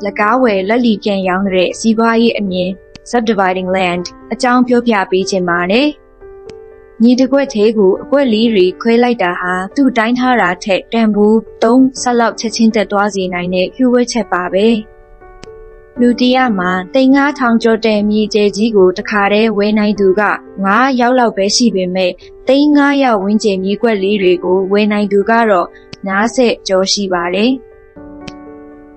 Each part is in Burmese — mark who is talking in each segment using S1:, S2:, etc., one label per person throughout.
S1: Lagawe Lali Pian Yang Re Sibai Anye Subdividing Land A Chang Pyo Pya Pi Chin Ma Ne Ni De Kwe Te Gu Kwe Li Ri Kwe Lai Da Ha Tu Dain Tha Ra Thet Tan Bu Tong Sat Lauk Chet Chin Tat Twa Si Nai Ne Hyu Wet Chet Pa Be Lu Tia Ma Tai 5000 Chaw Tan Myi Je Ji Ko Takha Tae We Nai Tu Ka 5 Yauk Lauk Be Shi Pe Mae Tai 5 Yauk Win Chin Myi Kwet Li Ri Ko We Nai Tu Ka Ro 50 Chaw Shi Pa Le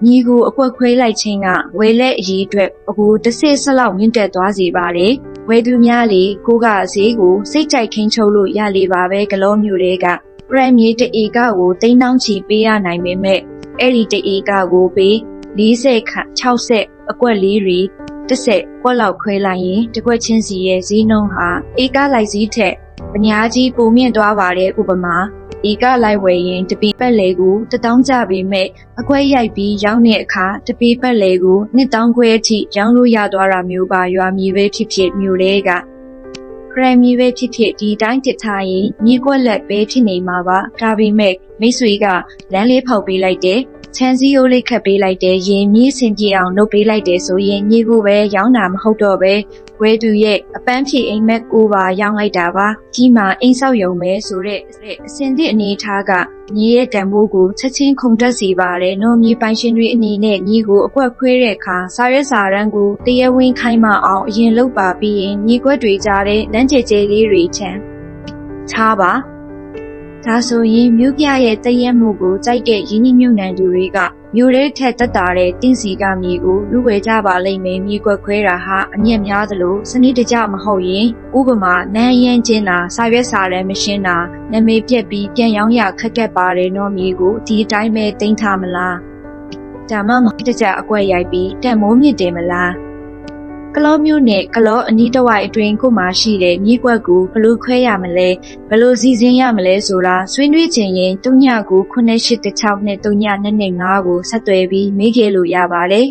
S1: Ni Gu A Kwet Khwe Lai Chin Ka We Let A Yi Twet Aku 10 Sat Lauk Min Tat Twa Si Pa Le We Tu Mya Le Ko Ka Ze Ko Siat Jai Khin Chou Lo Ya Le Pa Be Kalaw Myo Te Ka Pram Myi 1 ဧက Ko သိန်းတောင်းချီပေးရနိုင်ပေမဲ့အဲ့ဒီ1ဧက ကိုပေး40ခန့်60အကွက်လေးတွေ10ကွက်လောက်ခွဲလိုက်ရင်တစ်ကွက်ချင်းစီရဲ့ဈေးနှုန်းဟာဧကလိုက်ဈေးထက်အများကြီးပိုမြင့်သွားပါတယ်ဥပမာဧကလိုက်ဝယ်ရင်တပီပတ်လေကို1000ကျပေမဲ့အကွက်ရိုက်ပြီးရောင်းတဲ့အခါတပီပတ်လေကို1000ခွဲအထိရောင်းလို့ရသွားတာမျိုးပါရွာမြေပဲဖြစ်ဖြစ်မြို့လေးကခရမီပဲဖြစ်ဖြစ်ဒီတိုင်းတစ်ထားရင်မြေကွက်လက်ပဲဖြစ်နေမှာပါဒါပေမဲ့မိတ်ဆွေကလမ်းလေးဖောက်ပေးလိုက်တယ်ချန်စီယိုလေးခတ်ပေးလိုက်တယ်ရင်မြေးစင်ပြေအောင်လုပ်ပေးလိုက်တယ်ဆိုရင်မြေကိုပဲရောင်းတာမဟုတ်တော့ပဲဝဲသူရဲ့အပန်းဖြေအိမ်မက်ကိုပါရောင်းလိုက်တာပါကြီးမှာအိမ်ဆောက်ရုံပဲဆိုတဲ့အစင်သစ်အနေထားကမြေရဲ့တန်ဖိုးကိုချက်ချင်းခုန်တက်စေပါတယ်နော်မြေပိုင်ရှင်တွေအနေနဲ့မြေကိုအကွက်ခွဲတဲ့အခါစာရွက်စာတမ်းကိုတရားဝင်ခိုင်းမအောင်အရင်လုပ်ပါပြီးရင်မြေကွက်တွေကြားတဲ့လမ်းကျကျလေးတွေချမ်းချားပါဒါဆိုရင်မြို့ပြရဲ့တရက်မှုကိုကြိုက်တဲ့ရင်းနှီးမြှုပ်နှံသူတွေကမြို့ရဲထက်တက်တာတဲ့တင်းစီကမြေကိုလူဝယ်ကြပါလိမ့်မယ်မြေကွက်ခွဲတာဟာအမြင့်များသလိုစနစ်တကျမဟုတ်ရင်ဥပမာနန်းရမ်းကျင်းတာစာရွက်စာတမ်းမရှင်းတာနာမည်ပြက်ပြီးပြန်ရောင်းရခက်ပါတယ်နော်မြေကိုဒီအတိုင်းပဲတင်ထားမလားဒါမှမဟုတ်တကျအကွက်ရိုက်ပြီးတန်မိုးမြင့်တယ်မလားကလောမျိုးနဲ့ကလောအနီးတစ်ဝိုက်အတွင်းကိုမှရှိတဲ့မြေကွက်ကိုဘယ်လိုခွဲရမလဲဘယ်လိုစီစဉ်ရမလဲဆိုတာဆွေးနွေးခြင်းရင်3 9 9 8 6 2 3 2 2 5ကိုဆက်သွယ်ပြီးမေးကြလို့ရပါတယ်